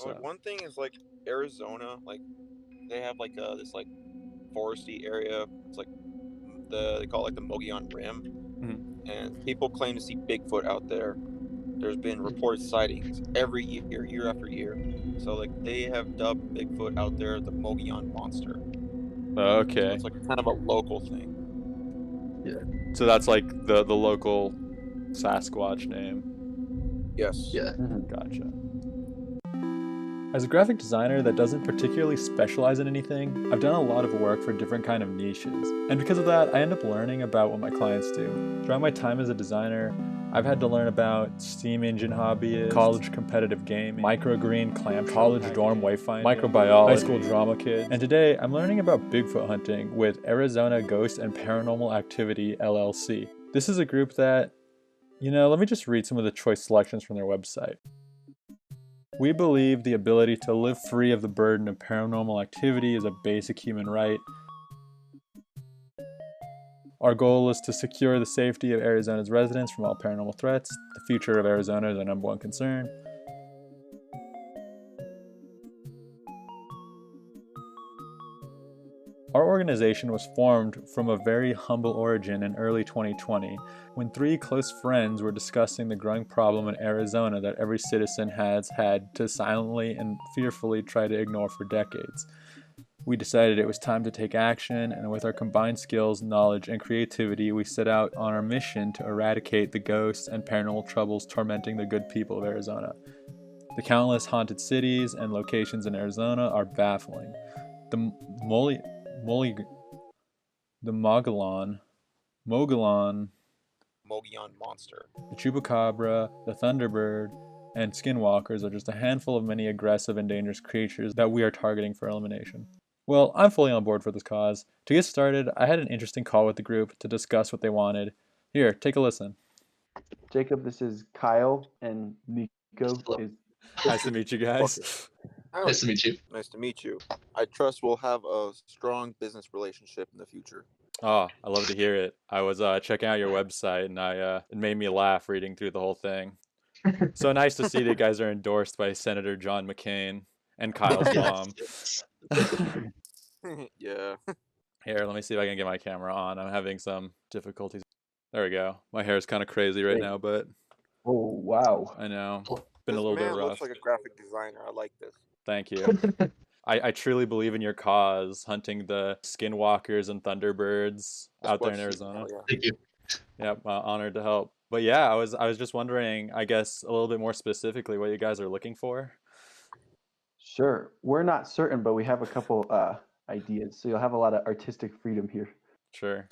Like So, one thing is like Arizona, like they have like this like foresty area. It's like they call it like the Mogollon Rim, mhm. and people claim to see Bigfoot out there. There's been reported sightings every year, year after year. So like they have dubbed Bigfoot out there the Mogollon monster. So Okay. it's like kind of a local thing. Yeah. So that's like the local Sasquatch name. Yes. Yeah. Gotcha. As a graphic designer that doesn't particularly specialize in anything, I've done a lot of work for different kind of niches. And because of that, I end up learning about what my clients do. Throughout my time as a designer, I've had to learn about steam engine hobbyists, college competitive gaming, microgreen clamp, college dorm wayfinding, microbiology, high school drama kids. And today, I'm learning about Bigfoot hunting with Arizona Ghost and Paranormal Activity LLC. This is a group that, let me just read some of the choice selections from their website. We believe the ability to live free of the burden of paranormal activity is a basic human right. Our goal is to secure the safety of Arizona's residents from all paranormal threats. The future of Arizona is our number one concern. Our organization was formed from a very humble origin in early 2020 when three close friends were discussing the growing problem in Arizona that every citizen has had to silently and fearfully try to ignore for decades. We decided it was time to take action, and with our combined skills, knowledge, and creativity, we set out on our mission to eradicate the ghosts and paranormal troubles tormenting the good people of Arizona. The countless haunted cities and locations in Arizona are baffling. The Moli, the Mogollon, Mogollon monster. the Chupacabra, the Thunderbird, and Skinwalkers are just a handful of many aggressive and dangerous creatures that we are targeting for elimination. Well, I'm fully on board for this cause. To get started, I had an interesting call with the group to discuss what they wanted. Here, take a listen. Jacob, this is Kyle, and Nico Hello. is. Nice to meet you guys. Nice to meet you. Nice to meet you. I trust we'll have a strong business relationship in the future. Oh, I love to hear it. I was checking out your website, and it made me laugh reading through the whole thing. So nice to see that you guys are endorsed by Senator John McCain and Kyle's mom. Yes. Yeah. Here, let me see if I can get my camera on. I'm having some difficulties. There we go. My hair is kind of crazy right Great. now, but Oh, wow. I know. Been a This little bit man rough. looks like a graphic designer. I like this. Thank you. I truly believe in your cause, hunting the skinwalkers and thunderbirds out there in Squatch Arizona. Hunting, hell Thank you. Yep, honored to help. But yeah, I was just wondering, I guess, a little bit more specifically what you guys are looking for. Sure. We're not certain, but we have a couple ideas. So you'll have a lot of artistic freedom here. Sure.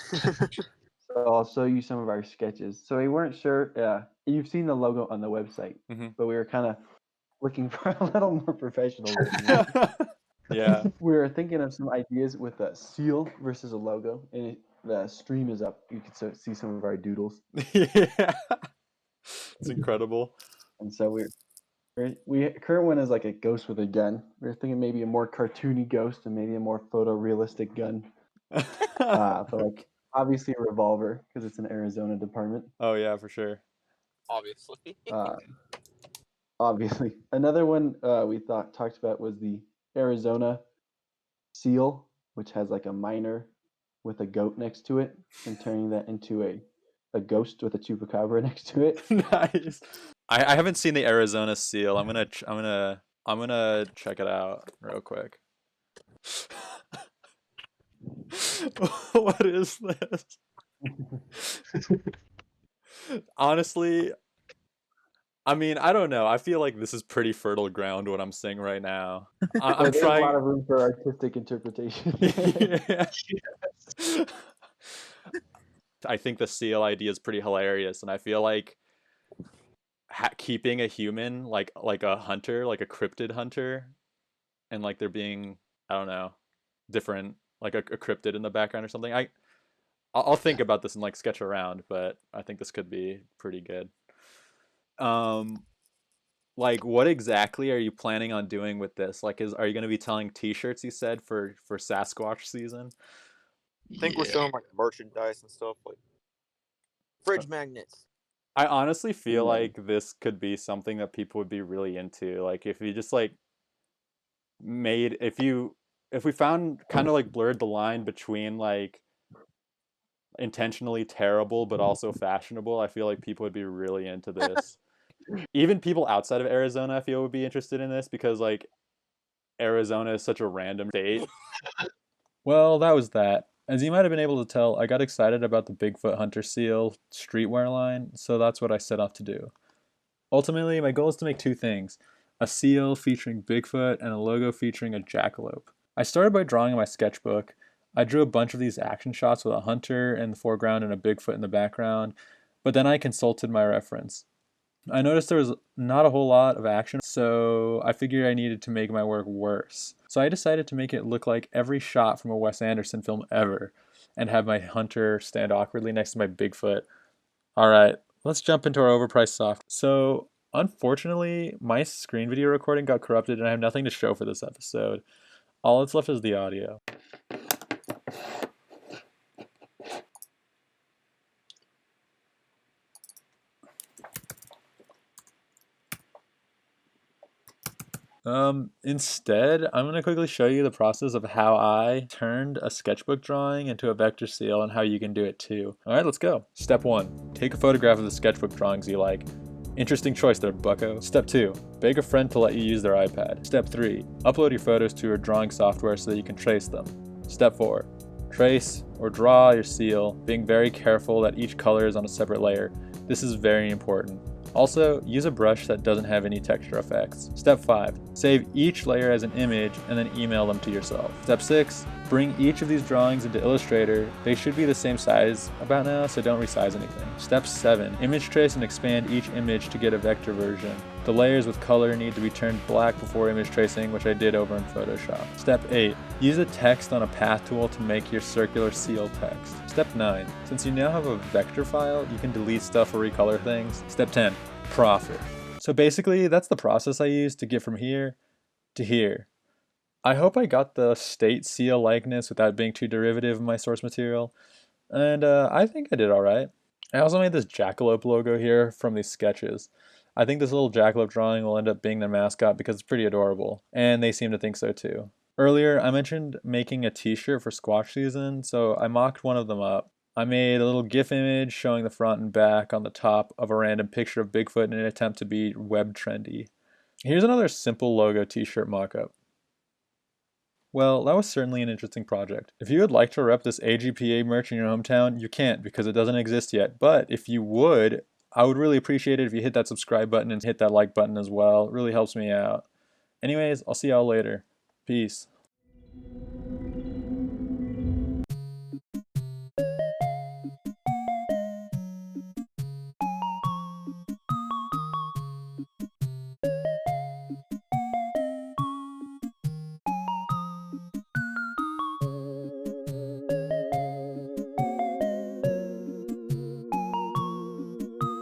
So I'll show you some of our sketches. So we weren't sure. You've seen the logo on the website, Mhm. but we were kind of looking for a little more professional. looking one. Yeah. We were thinking of some ideas with a seal versus a logo, and the stream is up. You can see some of our doodles. Yeah. It's incredible. And so current one is like a ghost with a gun. We were thinking maybe a more cartoony ghost and maybe a more photorealistic gun. But like obviously a revolver because it's an Arizona department. Oh yeah, for sure. Obviously. Obviously, another one we talked about was the Arizona seal, which has like a miner with a goat next to it, and turning that into a ghost with a chupacabra next to it. Nice. I haven't seen the Arizona seal. I'm gonna check it out real quick. What is this? Honestly, I mean, I don't know. I feel like this is pretty fertile ground what I'm saying right now. I'm There's a lot trying. of room for artistic interpretation. Yeah. I think the seal idea is pretty hilarious, and I feel like keeping a human like a hunter, like a cryptid hunter, and like there being, I don't know, different, like a cryptid in the background or something. I'll think about this and like sketch around, but I think this could be pretty good. Like what exactly are you planning on doing with this? Like are you going to be selling t-shirts, you said, for Sasquatch season? I think we're Yeah. selling like merchandise and stuff like fridge magnets. I honestly feel Yeah. like this could be something that people would be really into. Like if you just like made if we found kind of like blurred the line between like intentionally terrible but also fashionable, I feel like people would be really into this. Even people outside of Arizona, I feel would be interested in this because like Arizona is such a random state. Well, that was that. As you might have been able to tell, I got excited about the Bigfoot Hunter Seal streetwear line, so that's what I set off to do. Ultimately, my goal is to make two things: a seal featuring Bigfoot and a logo featuring a jackalope. I started by drawing in my sketchbook. I drew a bunch of these action shots with a hunter in the foreground and a Bigfoot in the background, but then I consulted my reference. I noticed there was not a whole lot of action, so I figured I needed to make my work worse. So I decided to make it look like every shot from a Wes Anderson film ever, and have my hunter stand awkwardly next to my Bigfoot. Alright, let's jump into our overpriced software. So, unfortunately, my screen video recording got corrupted and I have nothing to show for this episode. All that's left is the audio. Instead, I'm going to quickly show you the process of how I turned a sketchbook drawing into a vector seal and how you can do it too. Alright, let's go. Step 1. Take a photograph of the sketchbook drawings you like. Interesting choice there, bucko. Step 2. Beg a friend to let you use their iPad. Step 3. Upload your photos to your drawing software so that you can trace them. Step 4. Trace or draw your seal, being very careful that each color is on a separate layer. This is very important. Also, use a brush that doesn't have any texture effects. Step 5. Save each layer as an image and then email them to yourself. Step 6. Bring each of these drawings into Illustrator. They should be the same size about now, so don't resize anything. Step 7. Image trace and expand each image to get a vector version. The layers with color need to be turned black before image tracing, which I did over in Photoshop. Step 8. Use a text on a path tool to make your circular seal text. Step 9. Since you now have a vector file, you can delete stuff or recolor things. Step 10. Profit. So basically, that's the process I used to get from here to here. I hope I got the state seal likeness without being too derivative of my source material, and I think I did alright. I also made this jackalope logo here from these sketches. I think this little jackalope drawing will end up being their mascot because it's pretty adorable, and they seem to think so too. Earlier, I mentioned making a t-shirt for Squatch season, so I mocked one of them up. I made a little GIF image showing the front and back on the top of a random picture of Bigfoot in an attempt to be web trendy. Here's another simple logo t-shirt mock-up. Well, that was certainly an interesting project. If you would like to rep this AGPA merch in your hometown, you can't because it doesn't exist yet. But if you would, I would really appreciate it if you hit that subscribe button and hit that like button as well. It really helps me out. Anyways, I'll see y'all later. Peace.